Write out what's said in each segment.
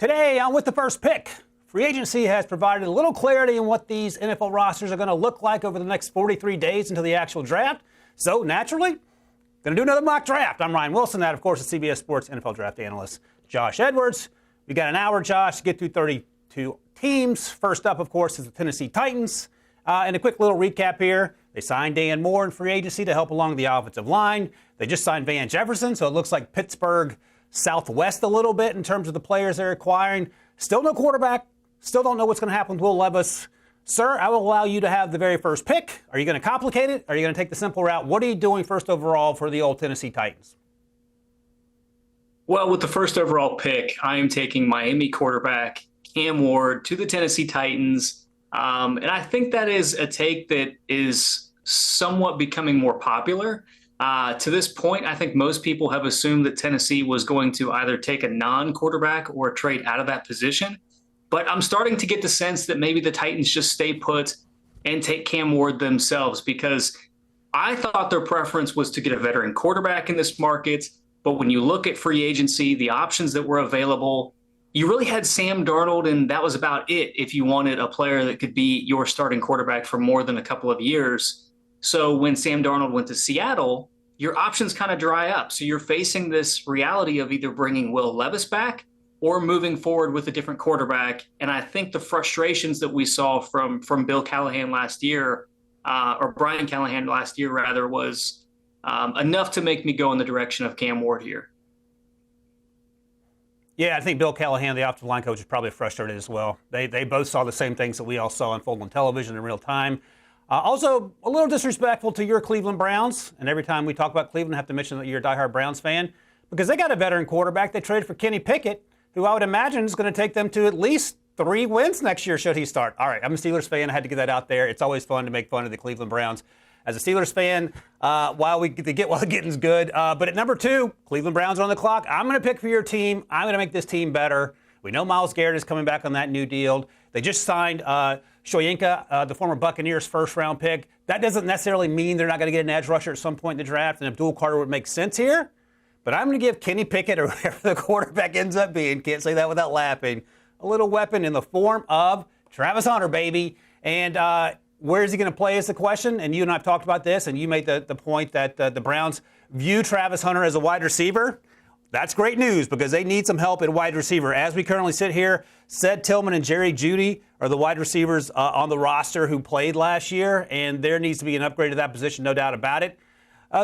Today on With the First Pick, free agency has provided a little clarity on what these NFL rosters are going to look like over the next 43 days until the actual draft. So, naturally, going to do another mock draft. I'm Ryan Wilson. That, of course, is CBS Sports NFL draft analyst Josh Edwards. We got an hour, Josh, to get through 32 teams. First up, of course, is the Tennessee Titans. And a quick little recap here. They signed Dan Moore in free agency to help along the offensive line. They just signed Van Jefferson, so it looks like Pittsburgh Southwest a little bit in terms of the players they're acquiring. Still no quarterback. Still don't know what's going to happen with Will Levis. Sir, I will allow you to have the very first pick. Are you going to complicate it? Are you going to take the simple route? What are you doing first overall for the old Tennessee Titans? Well, with the first overall pick, I am taking Miami quarterback Cam Ward to the Tennessee Titans. And I think that is a take that is somewhat becoming more popular. To this point, I think most people have assumed that Tennessee was going to either take a non-quarterback or trade out of that position. But I'm starting to get the sense that maybe the Titans just stay put and take Cam Ward themselves, because I thought their preference was to get a veteran quarterback in this market. But when you look at free agency, the options that were available, you really had Sam Darnold, and that was about it if you wanted a player that could be your starting quarterback for more than a couple of years. So when Sam Darnold went to Seattle, your options kind of dry up. So you're facing this reality of either bringing Will Levis back or moving forward with a different quarterback. And I think the frustrations that we saw from Bill Callahan last year, or Brian Callahan last year rather, was enough to make me go in the direction of Cam Ward here. Yeah, I think Bill Callahan, the offensive line coach, is probably frustrated as well. They both saw the same things that we all saw unfold on television in real time. Also, a little disrespectful to your Cleveland Browns. And every time we talk about Cleveland, I have to mention that you're a diehard Browns fan, because they got a veteran quarterback. They traded for Kenny Pickett, who I would imagine is going to take them to at least 3 wins next year should he start. All right, I'm a Steelers fan. I had to get that out there. It's always fun to make fun of the Cleveland Browns. As a Steelers fan, while the getting's good. But at number 2, Cleveland Browns are on the clock. I'm going to pick for your team. I'm going to make this team better. We know Myles Garrett is coming back on that new deal. They just signed Shoyinka, the former Buccaneers first-round pick. That doesn't necessarily mean they're not going to get an edge rusher at some point in the draft, and Abdul Carter would make sense here. But I'm going to give Kenny Pickett, or whoever the quarterback ends up being, can't say that without laughing, a little weapon in the form of Travis Hunter, baby. And where is he going to play is the question. And you and I have talked about this, and you made the point that the Browns view Travis Hunter as a wide receiver. That's great news, because they need some help at wide receiver. As we currently sit here, Sed Tillman and Jerry Jeanty are the wide receivers on the roster who played last year, and there needs to be an upgrade to that position, no doubt about it.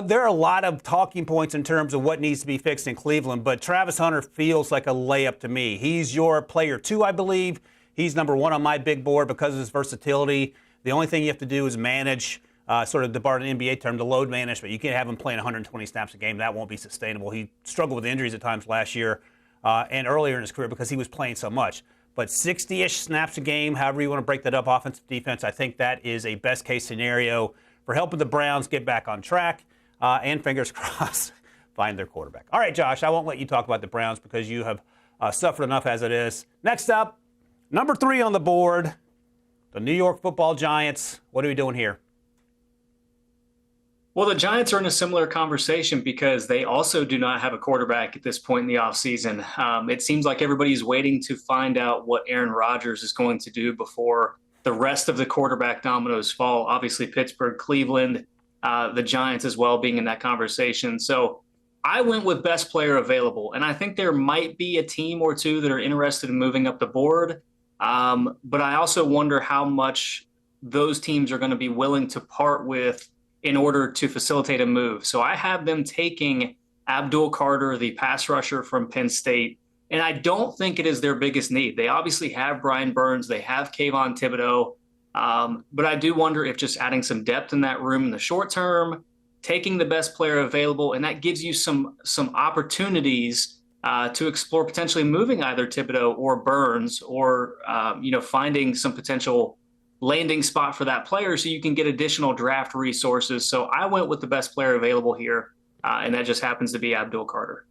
There are a lot of talking points in terms of what needs to be fixed in Cleveland, but Travis Hunter feels like a layup to me. He's your player 2, I believe. He's number 1 on my big board because of his versatility. The only thing you have to do is manage, sort of to borrow an NBA term, to load manage, but you can't have him playing 120 snaps a game. That won't be sustainable. He struggled with injuries at times last year and earlier in his career because he was playing so much. But 60-ish snaps a game, however you want to break that up, offensive, defense, I think that is a best-case scenario for helping the Browns get back on track and, fingers crossed, find their quarterback. All right, Josh, I won't let you talk about the Browns because you have suffered enough as it is. Next up, number 3 on the board, the New York Football Giants. What are we doing here? Well, the Giants are in a similar conversation because they also do not have a quarterback at this point in the offseason. It seems like everybody's waiting to find out what Aaron Rodgers is going to do before the rest of the quarterback dominoes fall. Obviously, Pittsburgh, Cleveland, the Giants as well being in that conversation. So I went with best player available, and I think there might be a team or two that are interested in moving up the board. But I also wonder how much those teams are going to be willing to part with in order to facilitate a move. So I have them taking Abdul Carter, the pass rusher from Penn State, and I don't think it is their biggest need. They obviously have Brian Burns. They have Kayvon Thibodeau. But I do wonder if just adding some depth in that room in the short term, taking the best player available, and that gives you some opportunities to explore potentially moving either Thibodeau or Burns, or finding some potential landing spot for that player so you can get additional draft resources. So I went with the best player available here, and that just happens to be Abdul Carter.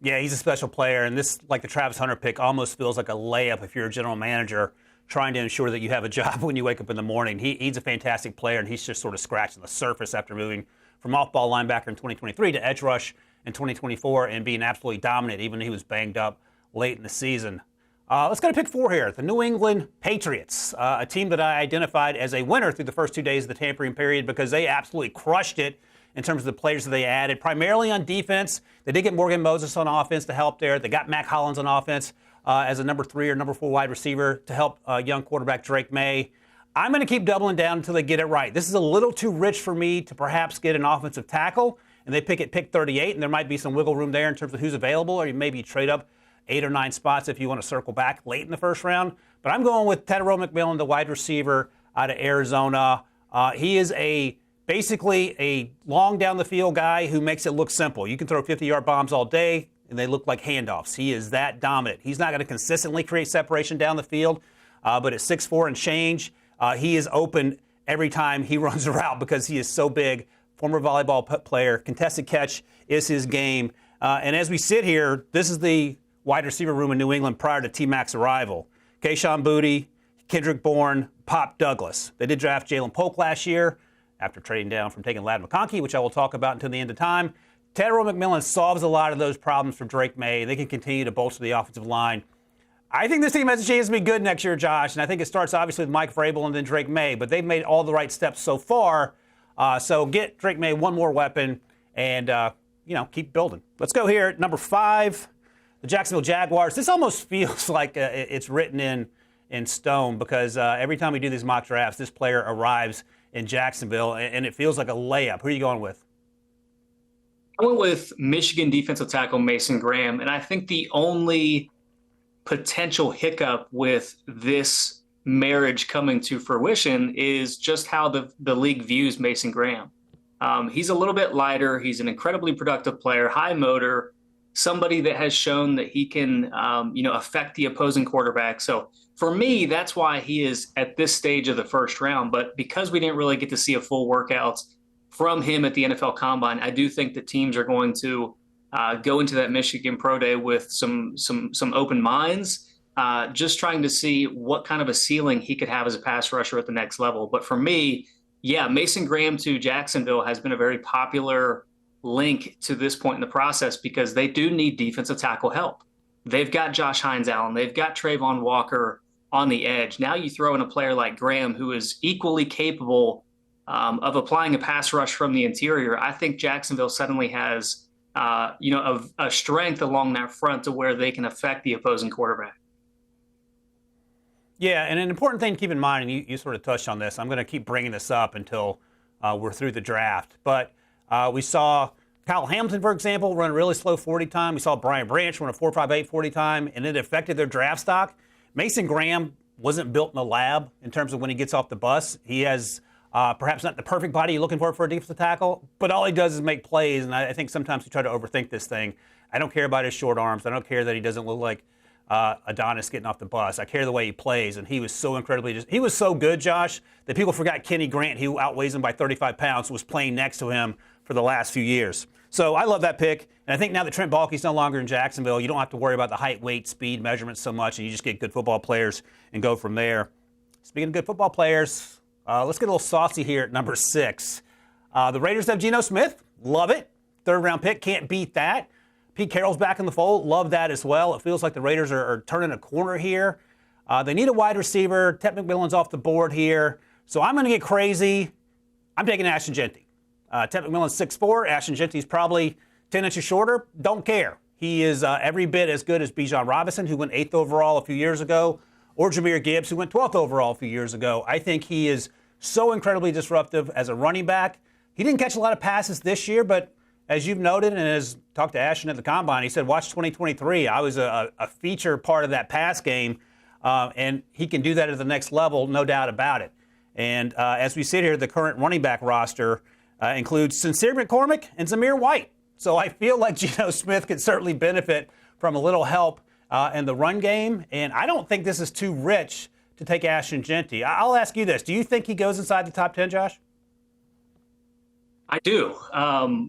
Yeah, he's a special player, and this, like the Travis Hunter pick, almost feels like a layup if you're a general manager trying to ensure that you have a job when you wake up in the morning. He's a fantastic player, and he's just sort of scratching the surface after moving from off-ball linebacker in 2023 to edge rush in 2024 and being absolutely dominant, even when he was banged up late in the season. Let's go to pick 4 here. The New England Patriots, a team that I identified as a winner through the first 2 days of the tampering period because they absolutely crushed it in terms of the players that they added, primarily on defense. They did get Morgan Moses on offense to help there. They got Mac Hollins on offense as a number 3 or number 4 wide receiver to help young quarterback Drake May. I'm going to keep doubling down until they get it right. This is a little too rich for me to perhaps get an offensive tackle, and they pick at pick 38, and there might be some wiggle room there in terms of who's available, or maybe trade up 8 or 9 spots if you want to circle back late in the first round. But I'm going with Tedero McMillan, the wide receiver out of Arizona. He is basically a long down the field guy who makes it look simple. You can throw 50-yard bombs all day, and they look like handoffs. He is that dominant. He's not going to consistently create separation down the field, but at 6'4" and change, he is open every time he runs a route because he is so big. Former volleyball player, contested catch is his game. And as we sit here, this is the wide receiver room in New England prior to T-Mac's arrival. Kayshon Boutte, Kendrick Bourne, Pop Douglas. They did draft Jalen Polk last year after trading down from taking Ladd McConkey, which I will talk about until the end of time. Tedero McMillan solves a lot of those problems for Drake May. They can continue to bolster the offensive line. I think this team has a chance to be good next year, Josh, and I think it starts obviously with Mike Vrabel and then Drake May, but they've made all the right steps so far. So get Drake May one more weapon and, keep building. Let's go here at number 5, the Jacksonville Jaguars. This almost feels like it's written in stone because every time we do these mock drafts, this player arrives in Jacksonville, and it feels like a layup. Who are you going with? I went with Michigan defensive tackle Mason Graham, and I think the only potential hiccup with this marriage coming to fruition is just how the league views Mason Graham. He's a little bit lighter. He's an incredibly productive player, high motor, somebody that has shown that he can, affect the opposing quarterback. So for me, that's why he is at this stage of the first round. But because we didn't really get to see a full workout from him at the NFL Combine, I do think that teams are going to go into that Michigan Pro Day with some open minds, just trying to see what kind of a ceiling he could have as a pass rusher at the next level. But for me, Mason Graham to Jacksonville has been a very popular link to this point in the process because they do need defensive tackle help. They've got Josh Hines-Allen. They've got Trayvon Walker on the edge. Now you throw in a player like Graham who is equally capable of applying a pass rush from the interior. I think Jacksonville suddenly has a strength along that front to where they can affect the opposing quarterback. Yeah, and an important thing to keep in mind, and you sort of touched on this, I'm going to keep bringing this up until we're through the draft, but we saw Kyle Hamilton, for example, run a really slow 40 time. We saw Brian Branch run a 4.58 40 time, and it affected their draft stock. Mason Graham wasn't built in the lab in terms of when he gets off the bus. He has perhaps not the perfect body you're looking for a defensive tackle, but all he does is make plays, and I think sometimes we try to overthink this thing. I don't care about his short arms. I don't care that he doesn't look like Adonis getting off the bus. I care the way he plays, and he was so he was so good, Josh, that people forgot Kenny Grant, who outweighs him by 35 pounds, was playing next to him for the last few years. So I love that pick, and I think now that Trent Baalke's no longer in Jacksonville, you don't have to worry about the height, weight, speed measurements so much, and you just get good football players and go from there. Speaking of good football players, let's get a little saucy here at number 6. The Raiders have Geno Smith. Love it. 3rd-round pick. Can't beat that. Pete Carroll's back in the fold. Love that as well. It feels like the Raiders are turning a corner here. They need a wide receiver. Ted McMillan's off the board here. So I'm going to get crazy. I'm taking Ashton Jeanty. Ted McMillan's 6'4". Ashton Jeanty's probably 10 inches shorter. Don't care. He is every bit as good as Bijan Robinson, who went 8th overall a few years ago, or Jahmyr Gibbs, who went 12th overall a few years ago. I think he is so incredibly disruptive as a running back. He didn't catch a lot of passes this year, but as you've noted, and as talked to Ashton at the Combine, he said, watch 2023. I was a feature part of that pass game, and he can do that at the next level, no doubt about it. And as we sit here, the current running back roster includes Sincere McCormick and Zamir White. So I feel like Geno Smith could certainly benefit from a little help in the run game, and I don't think this is too rich to take Ashton Jeanty. I'll ask you this. Do you think he goes inside the top 10, Josh? I do.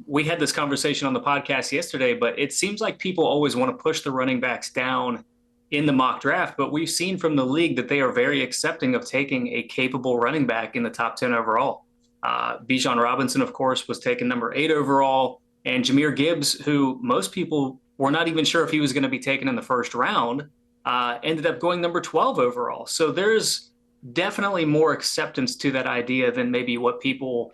We had this conversation on the podcast yesterday, but it seems like people always want to push the running backs down in the mock draft. But we've seen from the league that they are very accepting of taking a capable running back in the top 10 overall. Bijan Robinson, of course, was taken number 8 overall. And Jahmyr Gibbs, who most people we're not even sure if he was going to be taken in the first round, ended up going number 12 overall. So there's definitely more acceptance to that idea than maybe what people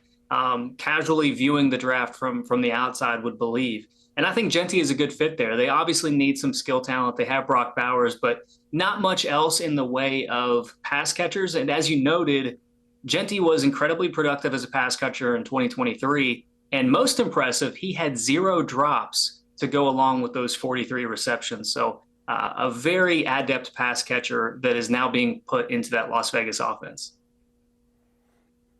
casually viewing the draft from the outside would believe. And I think Jeanty is a good fit there. They obviously need some skill talent. They have Brock Bowers, but not much else in the way of pass catchers. And as you noted, Jeanty was incredibly productive as a pass catcher in 2023. And most impressive, he had 0 drops to go along with those 43 receptions. So a very adept pass catcher that is now being put into that Las Vegas offense.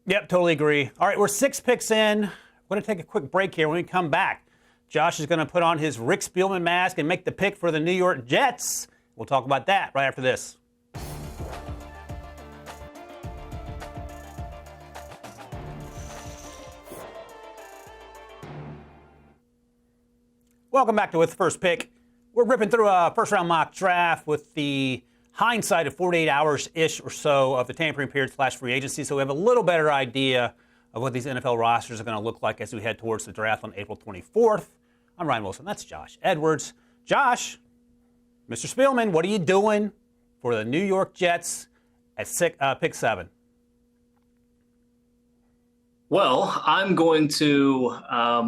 Yep, totally agree. All right, we're 6 picks in. We're going to take a quick break here. When we come back, Josh is going to put on his Rick Spielman mask and make the pick for the New York Jets. We'll talk about that right after this. Welcome back to With the First Pick. We're ripping through a first-round mock draft with the hindsight of 48 hours-ish or so of the tampering period / free agency, so we have a little better idea of what these NFL rosters are going to look like as we head towards the draft on April 24th. I'm Ryan Wilson. That's Josh Edwards. Josh, Mr. Spielman, what are you doing for the New York Jets at pick 7? Well, I'm going to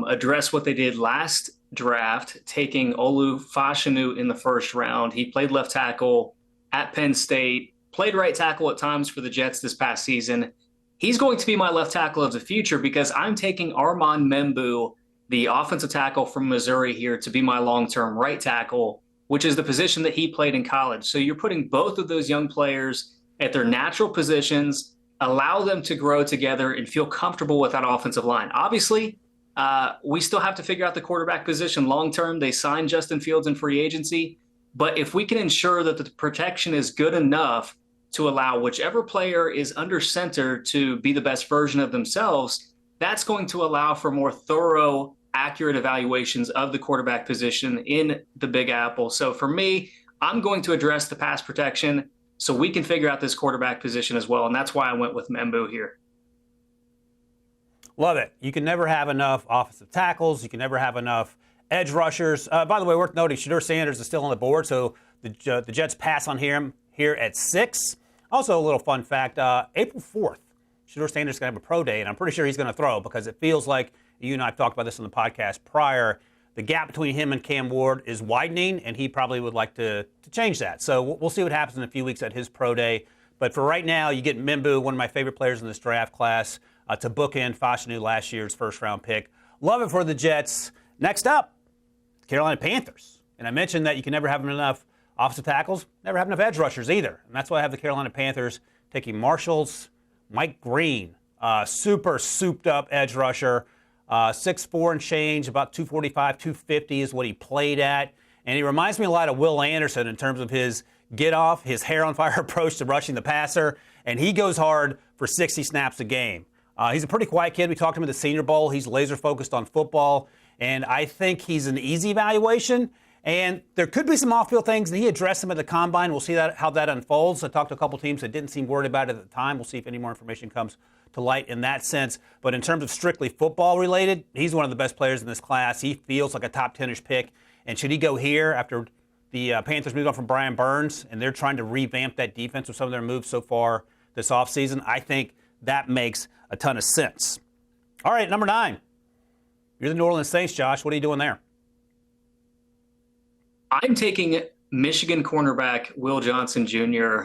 address what they did last draft, taking Olu Fashanu in the first round. He played left tackle at Penn State, played right tackle at times for the Jets this past season. He's going to be my left tackle of the future because I'm taking Armand Membu, the offensive tackle from Missouri, here to be my long-term right tackle, which is the position that he played in college. So you're putting both of those young players at their natural positions, allow them to grow together and feel comfortable with that offensive line. Obviously, we still have to figure out the quarterback position long-term. They signed Justin Fields in free agency. But if we can ensure that the protection is good enough to allow whichever player is under center to be the best version of themselves, that's going to allow for more thorough, accurate evaluations of the quarterback position in the Big Apple. So for me, I'm going to address the pass protection so we can figure out this quarterback position as well. And that's why I went with Membu here. Love it. You can never have enough offensive tackles. You can never have enough edge rushers. By the way, worth noting, Shedeur Sanders is still on the board, so the Jets pass on him here at 6. Also, a little fun fact, April 4th, Shedeur Sanders is going to have a pro day, and I'm pretty sure he's going to throw because it feels like, you and I have talked about this on the podcast prior, the gap between him and Cam Ward is widening, and he probably would like to change that. So we'll see what happens in a few weeks at his pro day. But for right now, you get Membu, one of my favorite players in this draft class, to bookend Fashanu, last year's first-round pick. Love it for the Jets. Next up, Carolina Panthers. And I mentioned that you can never have enough offensive tackles, never have enough edge rushers either. And that's why I have the Carolina Panthers taking Marshall's Mike Green, super souped-up edge rusher, 6'4" and change, about 245, 250 is what he played at. And he reminds me a lot of Will Anderson in terms of his get-off, his hair-on-fire approach to rushing the passer. And he goes hard for 60 snaps a game. He's a pretty quiet kid. We talked to him at the Senior Bowl. He's laser-focused on football. And I think he's an easy evaluation. And there could be some off-field things, and he addressed them at the Combine. We'll see how that unfolds. I talked to a couple teams that didn't seem worried about it at the time. We'll see if any more information comes to light in that sense. But in terms of strictly football-related, he's one of the best players in this class. He feels like a top 10-ish pick. And should he go here after the Panthers moved on from Brian Burns, and they're trying to revamp that defense with some of their moves so far this offseason, I think that makes a ton of sense. All right, number 9. You're the New Orleans Saints, Josh. What are you doing there? I'm taking Michigan cornerback Will Johnson Jr.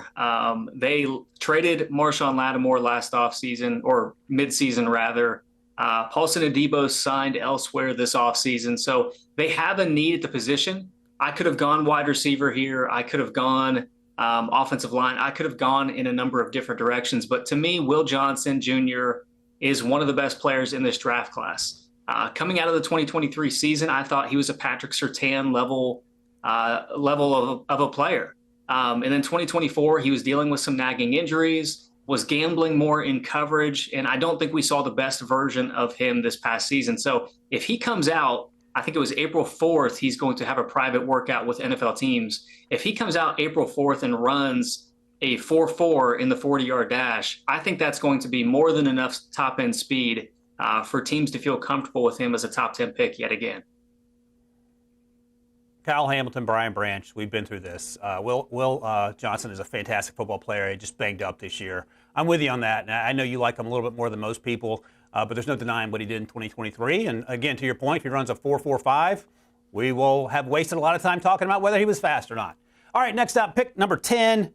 They traded Marshawn Lattimore last offseason, or midseason rather. Paulson Adebo signed elsewhere this offseason, so they have a need at the position. I could have gone wide receiver here. I could have gone offensive line. I could have gone in a number of different directions. But to me, Will Johnson Jr. is one of the best players in this draft class. Coming out of the 2023 season, I thought he was a Patrick Surtain level of a player. And then 2024, he was dealing with some nagging injuries, was gambling more in coverage, and I don't think we saw the best version of him this past season. So if he comes out, I think it was April 4th, he's going to have a private workout with NFL teams. If he comes out April 4th and runs a 4.4 in the 40-yard dash, I think that's going to be more than enough top-end speed for teams to feel comfortable with him as a top 10 pick yet again. Kyle Hamilton, Brian Branch, we've been through this. Will Johnson is a fantastic football player. He just banged up this year. I'm with you on that. And I know you like him a little bit more than most people, but there's no denying what he did in 2023. And again, to your point, if he runs a 4.45, we will have wasted a lot of time talking about whether he was fast or not. All right, next up, pick number 10,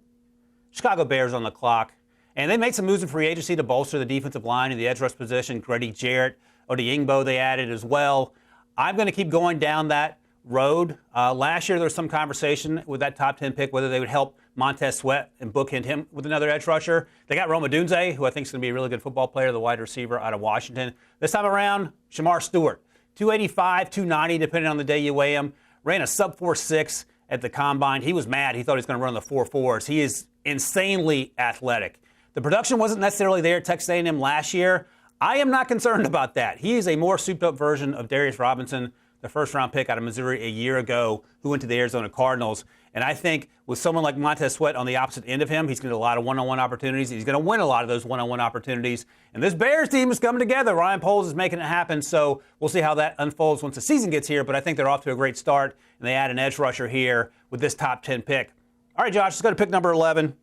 Chicago Bears on the clock. And they made some moves in free agency to bolster the defensive line and the edge rush position. Grady Jarrett, Odiingbo they added as well. I'm going to keep going down that road. Last year there was some conversation with that top 10 pick whether they would help Montez Sweat and bookend him with another edge rusher. They got Rome Odunze, who I think is going to be a really good football player, the wide receiver out of Washington. This time around, Shamar Stewart, 285, 290, depending on the day you weigh him. Ran a sub 4.6 at the combine. He was mad. He thought he was going to run the 4.4s. He is insanely athletic. The production wasn't necessarily there at Texas A&M last year. I am not concerned about that. He is a more souped-up version of Darius Robinson, the first-round pick out of Missouri a year ago, who went to the Arizona Cardinals. And I think with someone like Montez Sweat on the opposite end of him, he's going to get a lot of one-on-one opportunities. He's going to win a lot of those one-on-one opportunities. And this Bears team is coming together. Ryan Poles is making it happen. So we'll see how that unfolds once the season gets here. But I think they're off to a great start. And they add an edge rusher here with this top 10 pick. All right, Josh, let's go to pick number 11.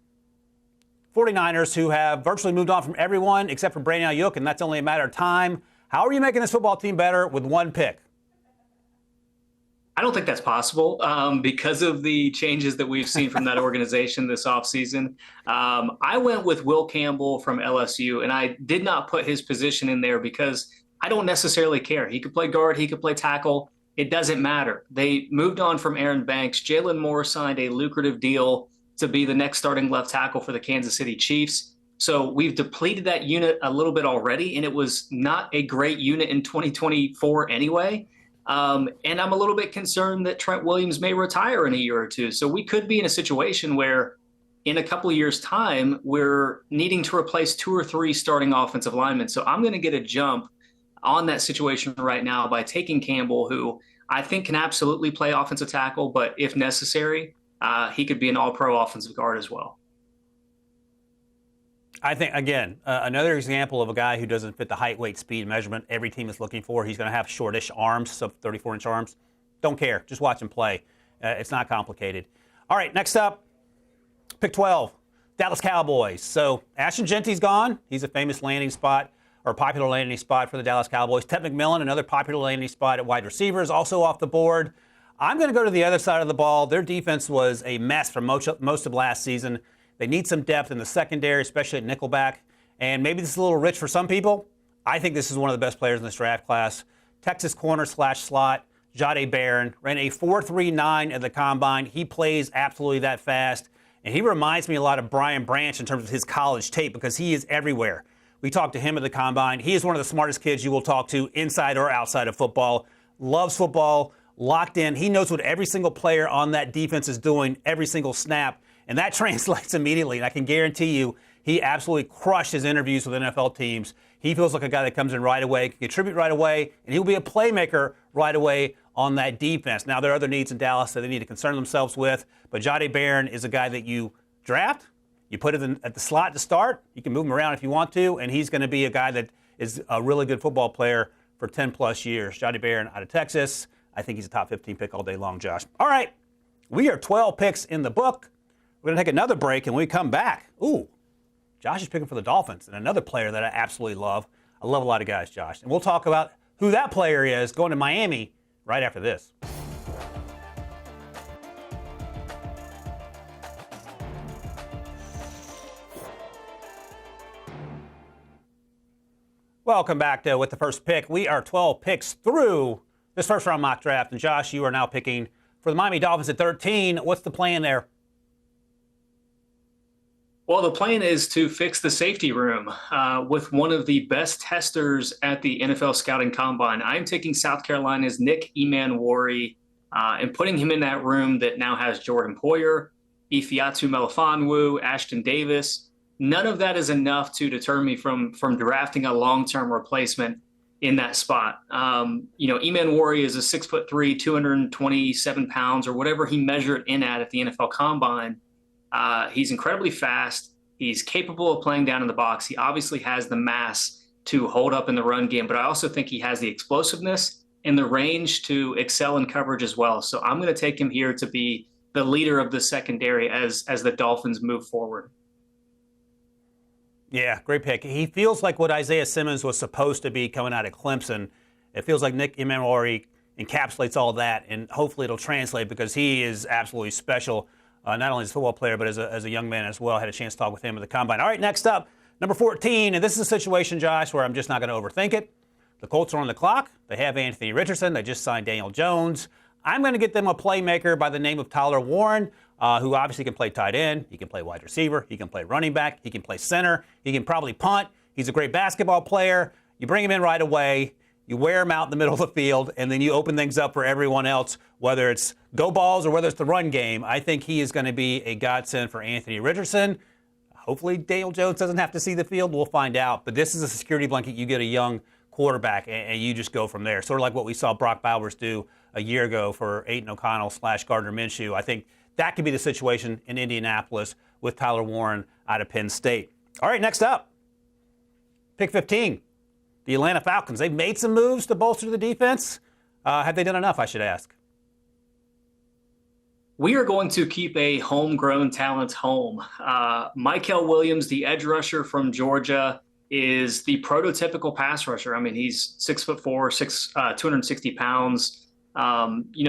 49ers, who have virtually moved on from everyone except for Brandon Ayuk, and that's only a matter of time. How are you making this football team better with one pick? I don't think that's possible because of the changes that we've seen from that organization this offseason. I went with Will Campbell from LSU, and I did not put his position in there because I don't necessarily care. He could play guard. He could play tackle. It doesn't matter. They moved on from Aaron Banks. Jalen Moore signed a lucrative deal to be the next starting left tackle for the Kansas City Chiefs. So we've depleted that unit a little bit already, and it was not a great unit in 2024 anyway. And I'm a little bit concerned that Trent Williams may retire in a year or two. So we could be in a situation where in a couple of years' time, we're needing to replace 2 or 3 starting offensive linemen. So I'm going to get a jump on that situation right now by taking Campbell, who I think can absolutely play offensive tackle, but if necessary, he could be an all-pro offensive guard as well. I think, again, another example of a guy who doesn't fit the height, weight, speed measurement every team is looking for. He's going to have shortish arms, sub 34-inch arms. Don't care. Just watch him play. It's not complicated. All right, next up, pick 12, Dallas Cowboys. So Ashton Jeanty's gone. He's a famous landing spot or popular landing spot for the Dallas Cowboys. Ted McMillan, another popular landing spot at wide receiver, is also off the board. I'm going to go to the other side of the ball. Their defense was a mess for most of last season. They need some depth in the secondary, especially at nickelback. And maybe this is a little rich for some people. I think this is one of the best players in this draft class. Texas corner / slot, Jahdae Barron, ran a 4.39 at the combine. He plays absolutely that fast. And he reminds me a lot of Brian Branch in terms of his college tape because he is everywhere. We talked to him at the combine. He is one of the smartest kids you will talk to inside or outside of football. Loves football. Locked in. He knows what every single player on that defense is doing every single snap, and that translates immediately. And I can guarantee you he absolutely crushed his interviews with NFL teams. He feels like a guy that comes in right away, can contribute right away, and he'll be a playmaker right away on that defense. Now, there are other needs in Dallas that they need to concern themselves with, but Jahdae Barron is a guy that you draft, you put it at the slot to start, you can move him around if you want to, and he's going to be a guy that is a really good football player for 10-plus years. Jahdae Barron out of Texas. I think he's a top 15 pick all day long, Josh. All right, we are 12 picks in the book. We're going to take another break, and when we come back, Josh is picking for the Dolphins, and another player that I absolutely love. I love a lot of guys, Josh. And we'll talk about who that player is going to Miami right after this. Welcome back to With the First Pick. We are 12 picks through this first-round mock draft. And, Josh, you are now picking for the Miami Dolphins at 13. What's the plan there? Well, the plan is to fix the safety room with one of the best testers at the NFL Scouting Combine. I'm taking South Carolina's Nick Emanwori and putting him in that room that now has Jordan Poyer, Ifeatu Melifonwu, Ashton Davis. None of that is enough to deter me from drafting a long-term replacement in that spot. Emanwori is a 6'3", 227 pounds, or whatever he measured in at the NFL Combine. He's incredibly fast. He's capable of playing down in the box. He obviously has the mass to hold up in the run game, but I also think he has the explosiveness and the range to excel in coverage as well. So I'm going to take him here to be the leader of the secondary as the Dolphins move forward. Yeah, great pick. He feels like what Isaiah Simmons was supposed to be coming out of Clemson. It feels like Nick Emmanwori encapsulates all that, and hopefully it'll translate because he is absolutely special, not only as a football player, but as a young man as well. I had a chance to talk with him at the Combine. All right, next up, number 14, and this is a situation, Josh, where I'm just not going to overthink it. The Colts are on the clock. They have Anthony Richardson. They just signed Daniel Jones. I'm going to get them a playmaker by the name of Tyler Warren, who obviously can play tight end. He can play wide receiver. He can play running back. He can play center. He can probably punt. He's a great basketball player. You bring him in right away. You wear him out in the middle of the field, and then you open things up for everyone else, whether it's go balls or whether it's the run game. I think he is going to be a godsend for Anthony Richardson. Hopefully Daniel Jones doesn't have to see the field. We'll find out. But this is a security blanket. You get a young quarterback, and you just go from there. Sort of like what we saw Brock Bowers do a year ago for Aiden O'Connell / Gardner Minshew. I think that could be the situation in Indianapolis with Tyler Warren out of Penn State. All right, next up, pick 15, the Atlanta Falcons. They've made some moves to bolster the defense. Have they done enough, I should ask? We are going to keep a homegrown talent home. Mykel Williams, the edge rusher from Georgia, is the prototypical pass rusher. I mean, he's 6'4", 260 pounds.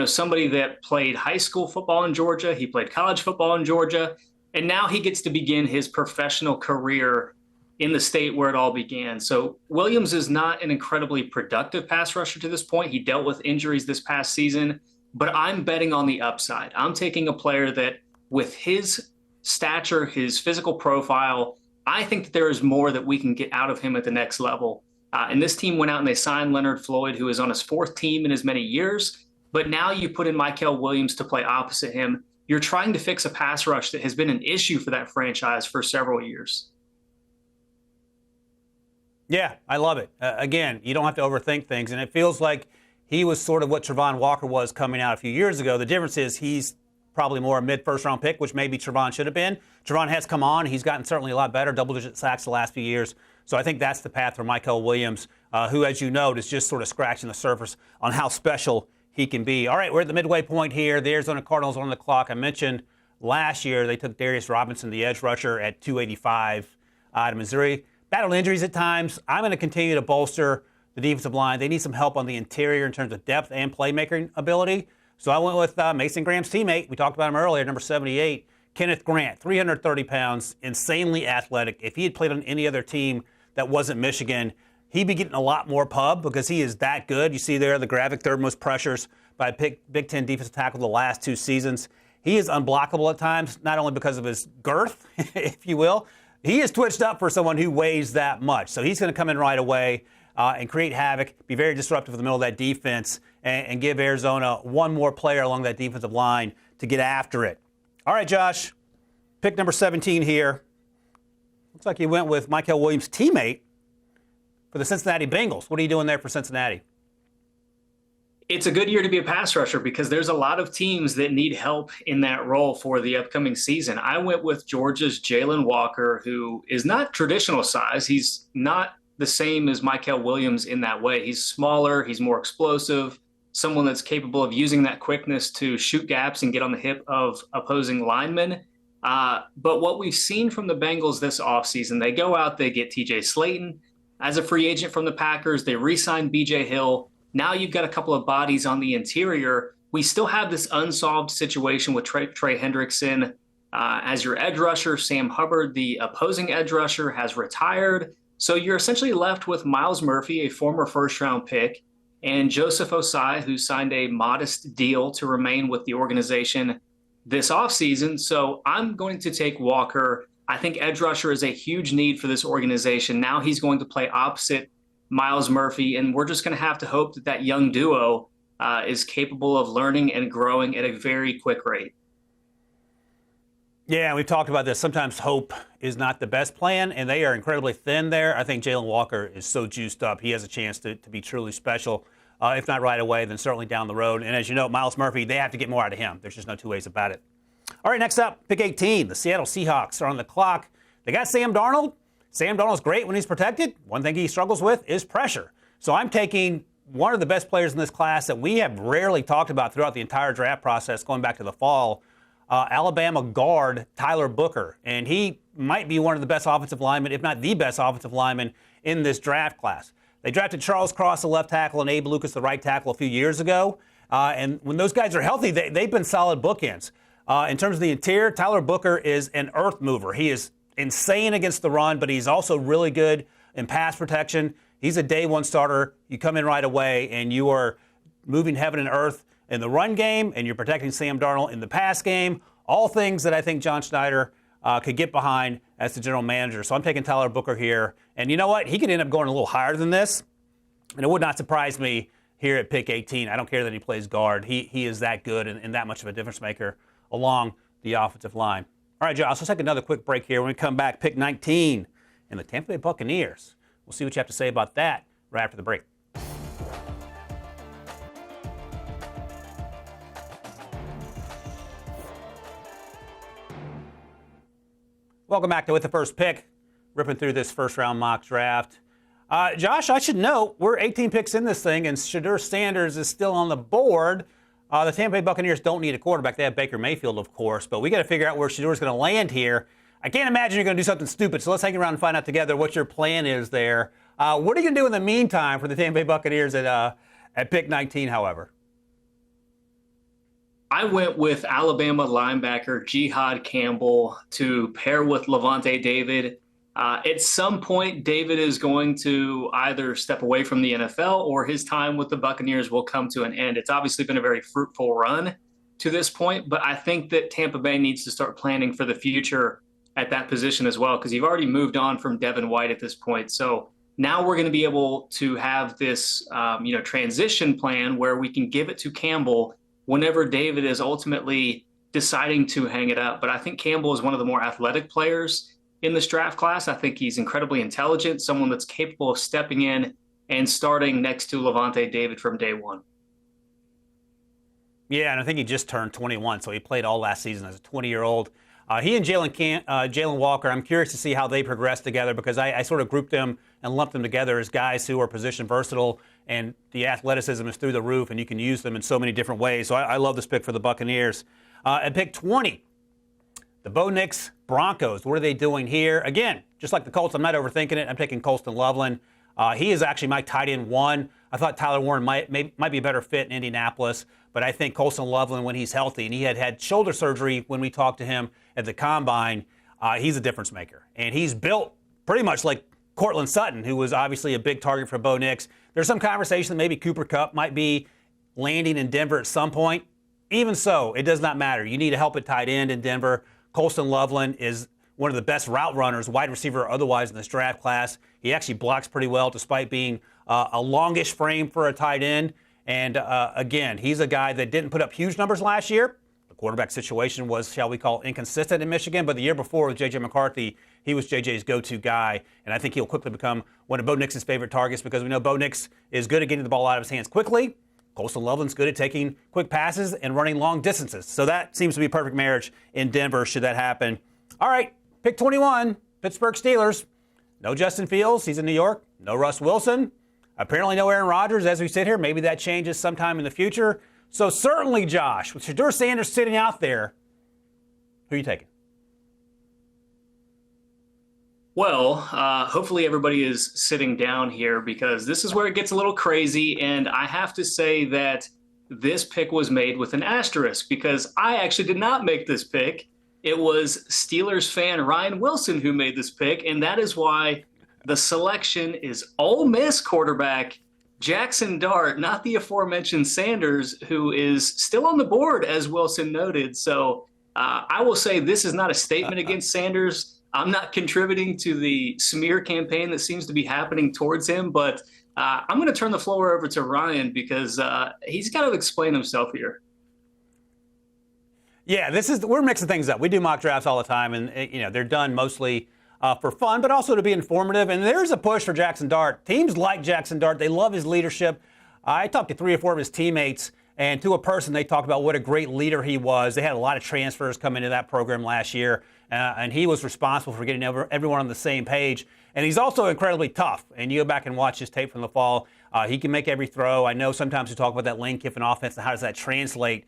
Somebody that played high school football in Georgia. He played college football in Georgia. And now he gets to begin his professional career in the state where it all began. So Williams is not an incredibly productive pass rusher to this point. He dealt with injuries this past season, but I'm betting on the upside. I'm taking a player that with his stature, his physical profile, I think that there is more that we can get out of him at the next level. And this team went out and they signed Leonard Floyd, who is on his 4th team in as many years. But now you put in Mykel Williams to play opposite him. You're trying to fix a pass rush that has been an issue for that franchise for several years. Yeah, I love it. Again, you don't have to overthink things. And it feels like he was sort of what Travon Walker was coming out a few years ago. The difference is he's probably more a mid-first round pick, which maybe Travon should have been. Travon has come on. He's gotten certainly a lot better, double-digit sacks the last few years. So I think that's the path for Mykel Williams, who, as you note, is just sort of scratching the surface on how special he can be. All right, we're at the midway point here. The Arizona Cardinals are on the clock. I mentioned last year they took Darius Robinson, the edge rusher, at 285 out of Missouri. Battled injuries at times. I'm going to continue to bolster the defensive line. They need some help on the interior in terms of depth and playmaking ability. So I went with Mason Graham's teammate. We talked about him earlier, number 78, Kenneth Grant, 330 pounds, insanely athletic. If he had played on any other team that wasn't Michigan, he'd be getting a lot more pub because he is that good. You see there the graphic, third most pressures by a Big Ten defensive tackle the last 2 seasons. He is unblockable at times, not only because of his girth, if you will. He is twitched up for someone who weighs that much. So he's going to come in right away and create havoc, be very disruptive in the middle of that defense, and give Arizona one more player along that defensive line to get after it. All right, Josh, pick number 17 here. Looks like you went with Mykel Williams' teammate for the Cincinnati Bengals. What are you doing there for Cincinnati? It's a good year to be a pass rusher because there's a lot of teams that need help in that role for the upcoming season. I went with Georgia's Jalen Walker, who is not traditional size. He's not the same as Mykel Williams in that way. He's smaller, he's more explosive, someone that's capable of using that quickness to shoot gaps and get on the hip of opposing linemen. But what we've seen from the Bengals this offseason, they go out, they get TJ Slayton as a free agent from the Packers. They re-signed BJ Hill. Now you've got a couple of bodies on the interior. We still have this unsolved situation with Trey Hendrickson as your edge rusher. Sam Hubbard, the opposing edge rusher, has retired. So you're essentially left with Myles Murphy, a former first-round pick, and Joseph Osai, who signed a modest deal to remain with the organization this offseason. So I'm going to take Walker. I think edge rusher is a huge need for this organization. Now he's going to play opposite Myles Murphy, and we're just going to have to hope that that young duo is capable of learning and growing at a very quick rate. Yeah, we've talked about this. Sometimes hope is not the best plan, and they are incredibly thin there. I think Jalen Walker is so juiced up. He has a chance to be truly special. If not right away, then certainly down the road. And as you know, Myles Murphy, they have to get more out of him. There's just no two ways about it. All right, next up, pick 18. The Seattle Seahawks are on the clock. They got Sam Darnold. Sam Darnold's great when he's protected. One thing he struggles with is pressure. So I'm taking one of the best players in this class that we have rarely talked about throughout the entire draft process going back to the fall, Alabama guard Tyler Booker. And he might be one of the best offensive linemen, if not the best offensive lineman in this draft class. They drafted Charles Cross, the left tackle, and Abe Lucas, the right tackle, a few years ago. And when those guys are healthy, they've been solid bookends. In terms of the interior, Tyler Booker is an earth mover. He is insane against the run, but he's also really good in pass protection. He's a day one starter. You come in right away, and you are moving heaven and earth in the run game, and you're protecting Sam Darnold in the pass game. All things that I think John Schneider could get behind as the general manager. So I'm taking Tyler Booker here. And you know what? He could end up going a little higher than this, and it would not surprise me here at pick 18. I don't care that he plays guard. He is that good and that much of a difference maker along the offensive line. All right, Josh, let's take another quick break here. When we come back, pick 19 in the Tampa Bay Buccaneers. We'll see what you have to say about that right after the break. Welcome back to With the First Pick, ripping through this first-round mock draft. Josh, I should note, we're 18 picks in this thing, and Shedeur Sanders is still on the board. The Tampa Bay Buccaneers don't need a quarterback. They have Baker Mayfield, of course, but we got to figure out where Shedeur's going to land here. I can't imagine you're going to do something stupid, so let's hang around and find out together what your plan is there. What are you going to do in the meantime for the Tampa Bay Buccaneers at pick 19, however? I went with Alabama linebacker Jihad Campbell to pair with Levante David. At some point, David is going to either step away from the NFL or his time with the Buccaneers will come to an end. It's obviously been a very fruitful run to this point, but I think that Tampa Bay needs to start planning for the future at that position as well, because you've already moved on from Devin White at this point. So now we're going to be able to have this transition plan where we can give it to Campbell whenever David is ultimately deciding to hang it up. But I think Campbell is one of the more athletic players in this draft class. I think he's incredibly intelligent, someone that's capable of stepping in and starting next to Levante David from day one. Yeah, and I think he just turned 21, so he played all last season as a 20-year-old. He and Jalen Walker, I'm curious to see how they progress together, because I sort of grouped them and lumped them together as guys who are position versatile, and the athleticism is through the roof, and you can use them in so many different ways. So I love this pick for the Buccaneers. At pick 20, the Bo Nix Broncos. What are they doing here? Again, just like the Colts, I'm not overthinking it. I'm taking Colston Loveland. He is actually my tight end one. I thought Tyler Warren might be a better fit in Indianapolis, but I think Colston Loveland, when he's healthy, and he had shoulder surgery when we talked to him at the Combine, he's a difference maker. And he's built pretty much like Cortland Sutton, who was obviously a big target for Bo Nix. There's some conversation that maybe Cooper Kupp might be landing in Denver at some point. Even so, it does not matter. You need a help at tight end in Denver. Colston Loveland is one of the best route runners, wide receiver or otherwise, in this draft class. He actually blocks pretty well despite being a longish frame for a tight end. And again, he's a guy that didn't put up huge numbers last year. The quarterback situation was, shall we call, inconsistent in Michigan. But the year before with J.J. McCarthy, he was J.J.'s go-to guy. And I think he'll quickly become one of Bo Nix's favorite targets, because we know Bo Nix is good at getting the ball out of his hands quickly. Colston Loveland's good at taking quick passes and running long distances. So that seems to be a perfect marriage in Denver, should that happen. All right, pick 21, Pittsburgh Steelers. No Justin Fields, he's in New York. No Russ Wilson. Apparently no Aaron Rodgers as we sit here. Maybe that changes sometime in the future. So certainly, Josh, with Shedeur Sanders sitting out there, who are you taking? Well, hopefully everybody is sitting down here, because this is where it gets a little crazy. And I have to say that this pick was made with an asterisk, because I actually did not make this pick. It was Steelers fan Ryan Wilson who made this pick. And that is why the selection is Ole Miss quarterback Jaxson Dart, not the aforementioned Sanders, who is still on the board, as Wilson noted. So I will say this is not a statement against Sanders. I'm not contributing to the smear campaign that seems to be happening towards him, but I'm going to turn the floor over to Ryan, because he's got to explain himself here. Yeah, we're mixing things up. We do mock drafts all the time, and they're done mostly for fun, but also to be informative. And there's a push for Jaxson Dart. Teams like Jaxson Dart. They love his leadership. I talked to 3 or 4 of his teammates, and to a person, they talked about what a great leader he was. They had a lot of transfers come into that program last year, and he was responsible for getting everyone on the same page. And he's also incredibly tough. And you go back and watch his tape from the fall. He can make every throw. I know sometimes we talk about that Lane Kiffin offense and how does that translate.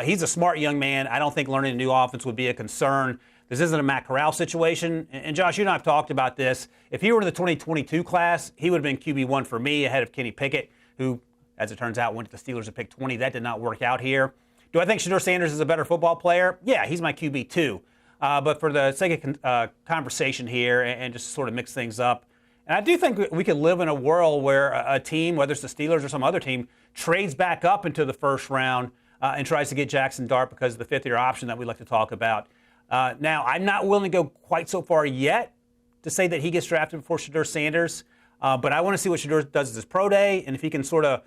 He's a smart young man. I don't think learning a new offense would be a concern. This isn't a Matt Corral situation. And Josh, you and I have talked about this. If he were in the 2022 class, he would have been QB1 for me ahead of Kenny Pickett, who, as it turns out, went to the Steelers at pick 20. That did not work out here. Do I think Shedeur Sanders is a better football player? Yeah, he's my QB2. But for the sake of conversation here and just sort of mix things up, and I do think we could live in a world where a team, whether it's the Steelers or some other team, trades back up into the first round and tries to get Jaxson Dart because of the fifth-year option that we like to talk about. Now, I'm not willing to go quite so far yet to say that he gets drafted before Shedeur Sanders, but I want to see what Shedeur does at his pro day and if he can sort of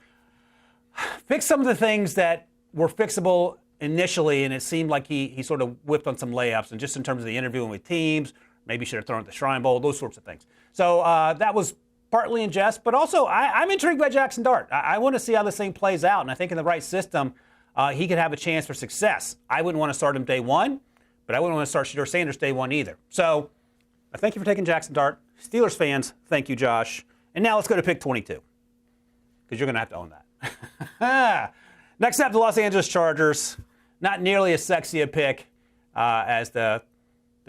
fix some of the things that were fixable initially, and it seemed like he sort of whipped on some layups, and just in terms of the interviewing with teams, maybe should have thrown at the Shrine Bowl, those sorts of things. So that was partly in jest, but also I'm intrigued by Jaxson Dart. I want to see how this thing plays out, and I think in the right system, he could have a chance for success. I wouldn't want to start him day one, but I wouldn't want to start Shedeur Sanders day one either. So I thank you for taking Jaxson Dart. Steelers fans, thank you, Josh. And now let's go to pick 22, because you're going to have to own that. Next up, the Los Angeles Chargers. Not nearly as sexy a pick as the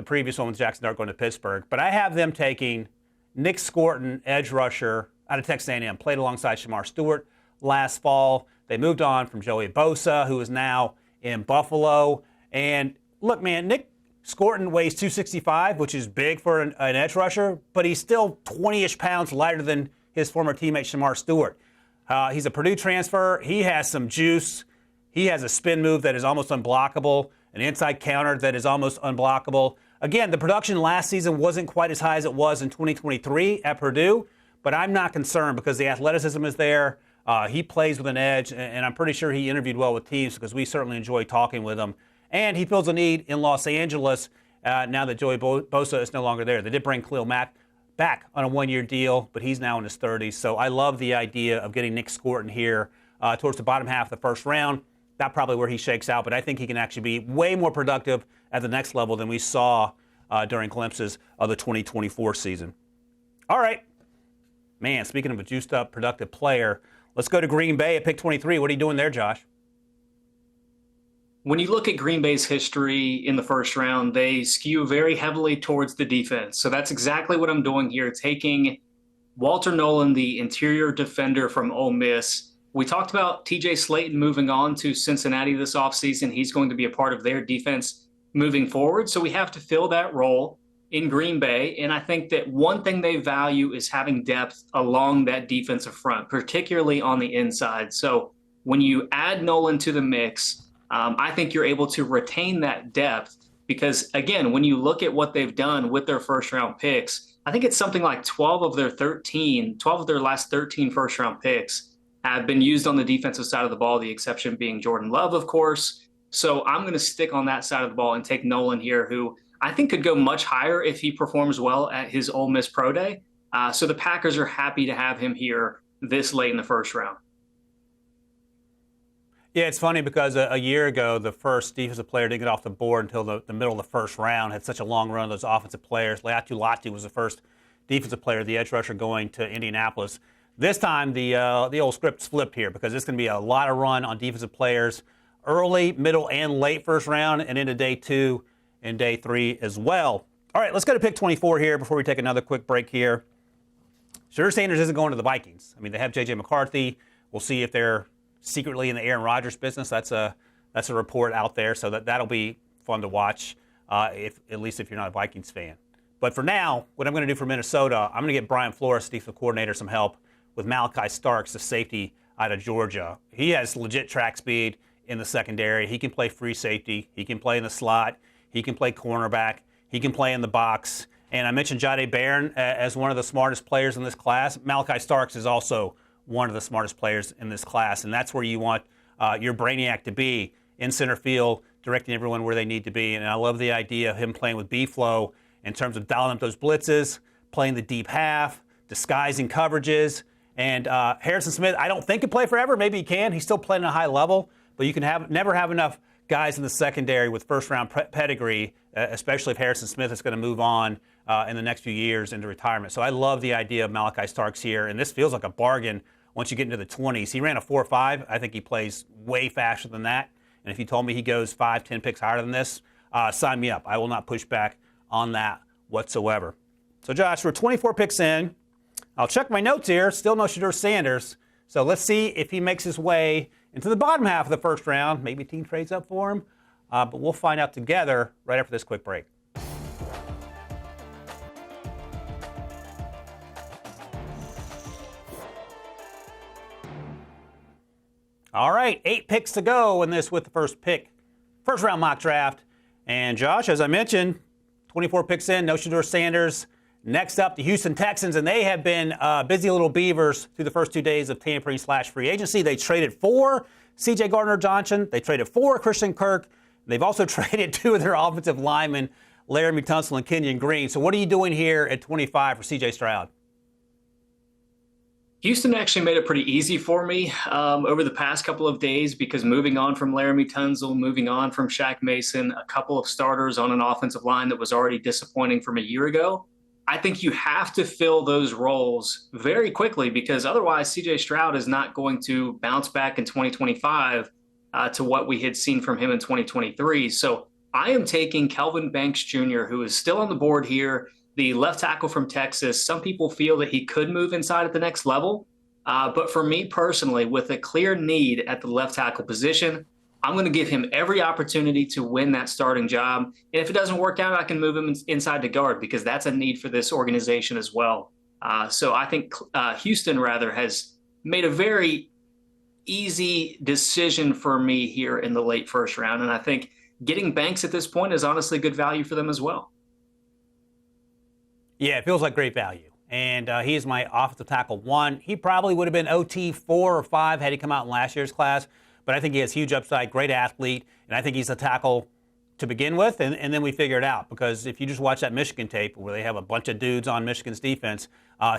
previous one with Jaxson Dart going to Pittsburgh, but I have them taking Nick Scorton, edge rusher out of Texas A&M, played alongside Shamar Stewart last fall. They moved on from Joey Bosa, who is now in Buffalo. And look, man, Nick Scorton weighs 265, which is big for an edge rusher, but he's still 20-ish pounds lighter than his former teammate Shamar Stewart. He's a Purdue transfer. He has some juice. He has a spin move that is almost unblockable, an inside counter that is almost unblockable. Again, the production last season wasn't quite as high as it was in 2023 at Purdue, but I'm not concerned because the athleticism is there. He plays with an edge, and I'm pretty sure he interviewed well with teams because we certainly enjoy talking with him. And he feels a need in Los Angeles now that Joey Bosa is no longer there. They did bring Khalil Mack back on a one-year deal, but he's now in his 30s. So I love the idea of getting Nick Scorton here towards the bottom half of the first round. That's probably where he shakes out, but I think he can actually be way more productive at the next level than we saw during glimpses of the 2024 season. All right. Man, speaking of a juiced-up, productive player, let's go to Green Bay at pick 23. What are you doing there, Josh? When you look at Green Bay's history in the first round, they skew very heavily towards the defense. So that's exactly what I'm doing here, taking Walter Nolan, the interior defender from Ole Miss. We talked about TJ Slayton moving on to Cincinnati this offseason. He's going to be a part of their defense moving forward. So we have to fill that role in Green Bay. And I think that one thing they value is having depth along that defensive front, particularly on the inside. So when you add Nolan to the mix, I think you're able to retain that depth because, again, when you look at what they've done with their first-round picks, I think it's something like 12 of their last 13 first-round picks have been used on the defensive side of the ball, the exception being Jordan Love, of course. So I'm going to stick on that side of the ball and take Nolan here, who I think could go much higher if he performs well at his Ole Miss Pro Day. So the Packers are happy to have him here this late in the first round. Yeah, it's funny because a year ago, the first defensive player didn't get off the board until the middle of the first round. Had such a long run of those offensive players. Leatu Latu was the first defensive player, the edge rusher, going to Indianapolis. This time, the old script's flipped here because it's going to be a lot of run on defensive players early, middle, and late first round, and into day 2 and day 3 as well. All right, let's go to pick 24 here before we take another quick break here. Shedeur Sanders isn't going to the Vikings. I mean, they have J.J. McCarthy. We'll see if they're secretly in the Aaron Rodgers business. That's a report out there, so that'll be fun to watch, at least if you're not a Vikings fan. But for now, what I'm going to do for Minnesota, I'm going to get Brian Flores, defensive coordinator, some help with Malachi Starks, the safety out of Georgia. He has legit track speed in the secondary. He can play free safety. He can play in the slot. He can play cornerback. He can play in the box. And I mentioned Jahdae Barron as one of the smartest players in this class. Malachi Starks is also one of the smartest players in this class, and that's where you want your brainiac to be, in center field, directing everyone where they need to be. And I love the idea of him playing with B-flow in terms of dialing up those blitzes, playing the deep half, disguising coverages. And Harrison Smith, I don't think can play forever. Maybe he can. He's still playing at a high level, but you can never have enough guys in the secondary with first-round pedigree, especially if Harrison Smith is going to move on in the next few years into retirement. So I love the idea of Malachi Starks here, and this feels like a bargain once you get into the 20s. He ran a 4.5. I think he plays way faster than that. And if you told me he goes 5-10 picks higher than this, sign me up. I will not push back on that whatsoever. So, Josh, we're 24 picks in. I'll check my notes here. Still no Shedeur Sanders. So let's see if he makes his way into the bottom half of the first round. Maybe a team trades up for him. But we'll find out together right after this quick break. All right, 8 picks to go in this with the first round mock draft. And Josh, as I mentioned, 24 picks in, no Shedeur Sanders. Next up, the Houston Texans, and they have been busy little beavers through the first 2 days of tampering/free agency. They traded for C.J. Gardner-Johnson. They traded for Christian Kirk. They've also traded 2 of their offensive linemen, Laramie Tunsil and Kenyon Green. So what are you doing here at 25 for C.J. Stroud? Houston actually made it pretty easy for me over the past couple of days because moving on from Laramie Tunsil, moving on from Shaq Mason, a couple of starters on an offensive line that was already disappointing from a year ago, I think you have to fill those roles very quickly because otherwise C.J. Stroud is not going to bounce back in 2025 to what we had seen from him in 2023. So I am taking Kelvin Banks Jr., who is still on the board here, the left tackle from Texas. Some people feel that he could move inside at the next level. But for me personally, with a clear need at the left tackle position, I'm going to give him every opportunity to win that starting job. And if it doesn't work out, I can move him inside to guard because that's a need for this organization as well. So I think Houston, has made a very easy decision for me here in the late first round. And I think getting Banks at this point is honestly good value for them as well. Yeah, it feels like great value. And he is my offensive tackle 1. He probably would have been OT 4 or 5 had he come out in last year's class. But I think he has huge upside, great athlete, and I think he's a tackle to begin with, and then we figure it out. Because if you just watch that Michigan tape where they have a bunch of dudes on Michigan's defense,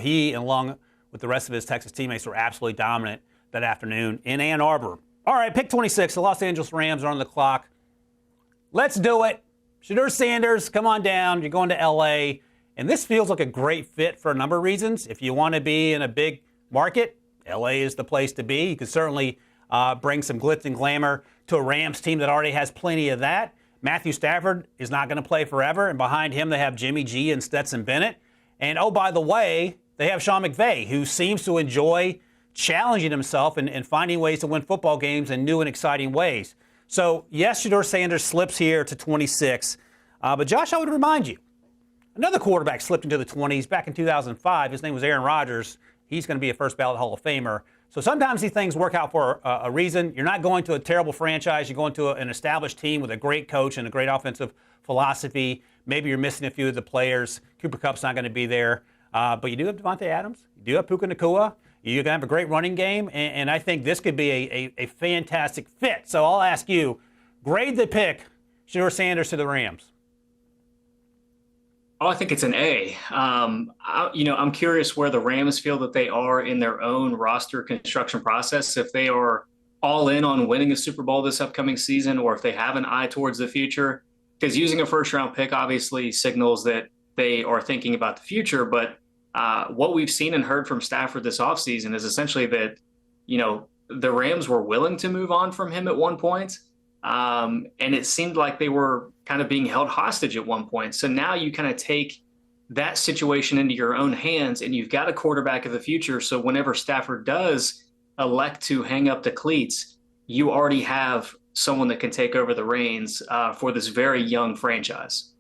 he, along with the rest of his Texas teammates, were absolutely dominant that afternoon in Ann Arbor. All right, pick 26, the Los Angeles Rams are on the clock. Let's do it. Shedeur Sanders, come on down. You're going to L.A., and this feels like a great fit for a number of reasons. If you want to be in a big market, L.A. is the place to be. You could certainly bring some glitz and glamour to a Rams team that already has plenty of that. Matthew Stafford is not going to play forever, and behind him they have Jimmy G and Stetson Bennett. And, oh, by the way, they have Sean McVay, who seems to enjoy challenging himself and finding ways to win football games in new and exciting ways. So, yes, Shedeur Sanders slips here to 26. But, Josh, I would remind you, another quarterback slipped into the 20s back in 2005. His name was Aaron Rodgers. He's going to be a first-ballot Hall of Famer. So sometimes these things work out for a reason. You're not going to a terrible franchise. You're going to an established team with a great coach and a great offensive philosophy. Maybe you're missing a few of the players. Cooper Kupp's not going to be there. But you do have Devontae Adams. You do have Puka Nacua. You're going to have a great running game. And I think this could be a fantastic fit. So I'll ask you, grade the pick, Shedeur Sanders to the Rams. Oh, I think it's an A. I'm curious where the Rams feel that they are in their own roster construction process. If they are all in on winning a Super Bowl this upcoming season, or if they have an eye towards the future. Because using a first-round pick obviously signals that they are thinking about the future. But what we've seen and heard from Stafford this offseason is essentially that, the Rams were willing to move on from him at one point. And it seemed like they were kind of being held hostage at one point. So now you kind of take that situation into your own hands and you've got a quarterback of the future. So whenever Stafford does elect to hang up the cleats, you already have someone that can take over the reins for this very young franchise.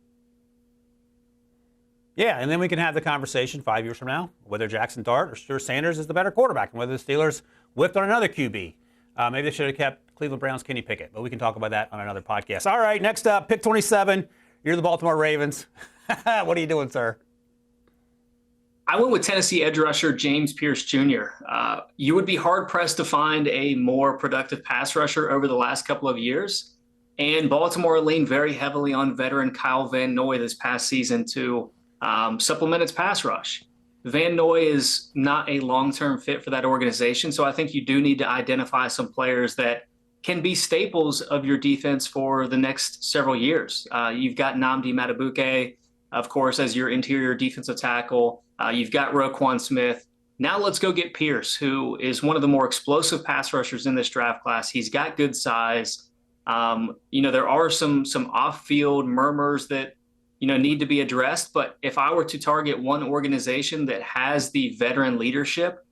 Yeah, and then we can have the conversation 5 years from now, whether Jackson Dart or Shedeur Sanders is the better quarterback and whether the Steelers whipped on another QB. Maybe they should have kept Cleveland Browns Kenny Pickett, but we can talk about that on another podcast. All right, next up, pick 27. You're the Baltimore Ravens. What are you doing, sir? I went with Tennessee edge rusher James Pierce Jr. You would be hard-pressed to find a more productive pass rusher over the last couple of years. And Baltimore leaned very heavily on veteran Kyle Van Noy this past season to supplement its pass rush. Van Noy is not a long-term fit for that organization, so I think you do need to identify some players that can be staples of your defense for the next several years. You've got Nnamdi Madubuike, of course, as your interior defensive tackle. You've got Roquan Smith. Now let's go get Pierce, who is one of the more explosive pass rushers in this draft class. He's got good size. There are some off-field murmurs that, need to be addressed. But if I were to target one organization that has the veteran leadership,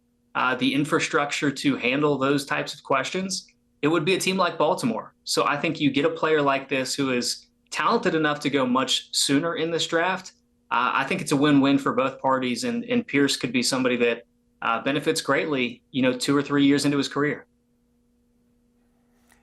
the infrastructure to handle those types of questions, it would be a team like Baltimore. So I think you get a player like this who is talented enough to go much sooner in this draft. I think it's a win-win for both parties, and Pierce could be somebody that benefits greatly, 2 or 3 years into his career.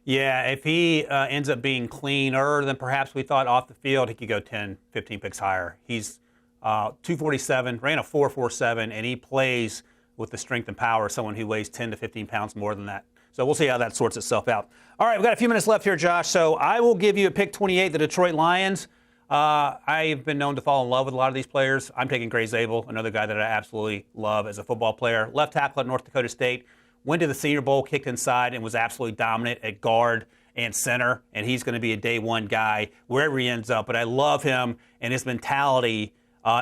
Yeah, if he ends up being cleaner than perhaps we thought off the field, he could go 10, 15 picks higher. He's 247, ran a 4.47, and he plays with the strength and power of someone who weighs 10 to 15 pounds more than that. So we'll see how that sorts itself out. All right, we've got a few minutes left here, Josh. So I will give you a pick 28, the Detroit Lions. I've been known to fall in love with a lot of these players. I'm taking Gray Zabel, another guy that I absolutely love as a football player. Left tackle at North Dakota State. Went to the Senior Bowl, kicked inside, and was absolutely dominant at guard and center. And he's going to be a day one guy wherever he ends up. But I love him and his mentality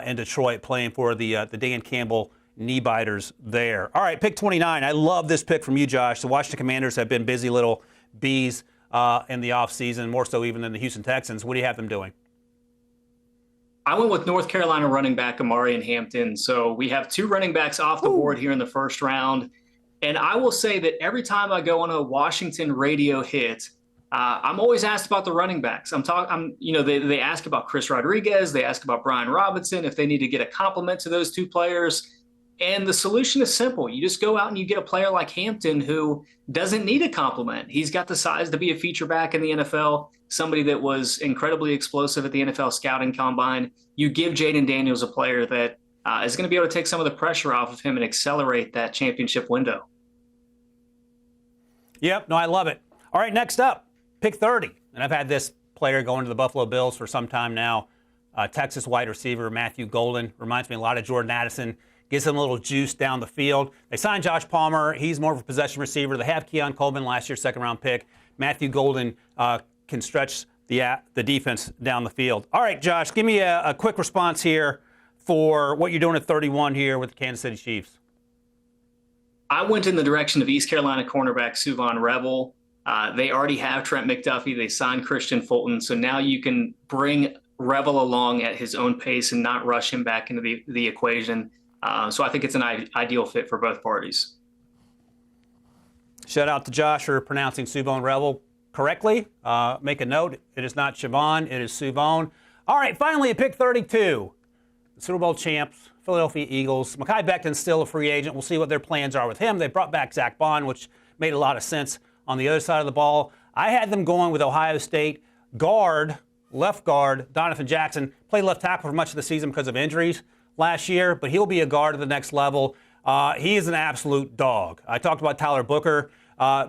in Detroit, playing for the Dan Campbell knee biters there. All right, pick 29. I love this pick from you, Josh. The Washington Commanders have been busy little bees in the offseason, more so even than the Houston Texans. What do you have them doing? I went with North Carolina running back Amari Hampton. So we have 2 running backs off the board here in the first round. And I will say that every time I go on a Washington radio hit, I'm always asked about the running backs. They ask about Chris Rodriguez. They ask about Brian Robinson, if they need to get a compliment to those 2 players. And the solution is simple. You just go out and you get a player like Hampton who doesn't need a compliment. He's got the size to be a feature back in the NFL, somebody that was incredibly explosive at the NFL scouting combine. You give Jaden Daniels a player that is going to be able to take some of the pressure off of him and accelerate that championship window. Yep, no, I love it. All right, next up, pick 30. And I've had this player going to the Buffalo Bills for some time now. Texas wide receiver Matthew Golden. Reminds me a lot of Jordan Addison. Gives them a little juice down the field. They signed Josh Palmer. He's more of a possession receiver. They have Keon Coleman, last year's second-round pick. Matthew Golden can stretch the defense down the field. All right, Josh, give me a quick response here for what you're doing at 31 here with the Kansas City Chiefs. I went in the direction of East Carolina cornerback Suvon Revel. They already have Trent McDuffie. They signed Christian Fulton. So now you can bring Revel along at his own pace and not rush him back into the equation. So I think it's an ideal fit for both parties. Shout out to Josh for pronouncing Suvon Revel correctly. Make a note. It is not Siobhan. It is Suvon. All right, finally at pick 32. The Super Bowl champs, Philadelphia Eagles. Mekhi Becton's still a free agent. We'll see what their plans are with him. They brought back Zach Bond, which made a lot of sense on the other side of the ball. I had them going with Ohio State left guard, Donovan Jackson. Played left tackle for much of the season because of injuries last year, but he'll be a guard at the next level. He is an absolute dog. I talked about Tyler Booker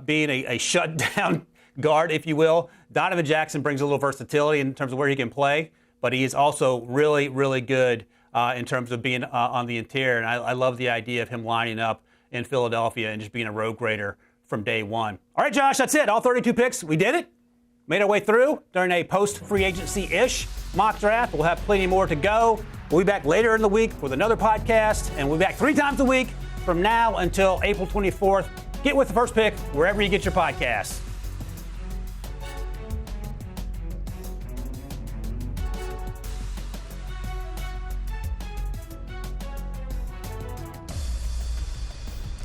being a shutdown guard, if you will. Donovan Jackson brings a little versatility in terms of where he can play, but he is also really, really good in terms of being on the interior. And I love the idea of him lining up in Philadelphia and just being a road grader from day one. All right, Josh, that's it. All 32 picks. We did it. Made our way through during a post-free agency-ish mock draft. We'll have plenty more to go. We'll be back later in the week with another podcast, and we'll be back 3 times a week from now until April 24th. Get with the first pick wherever you get your podcasts.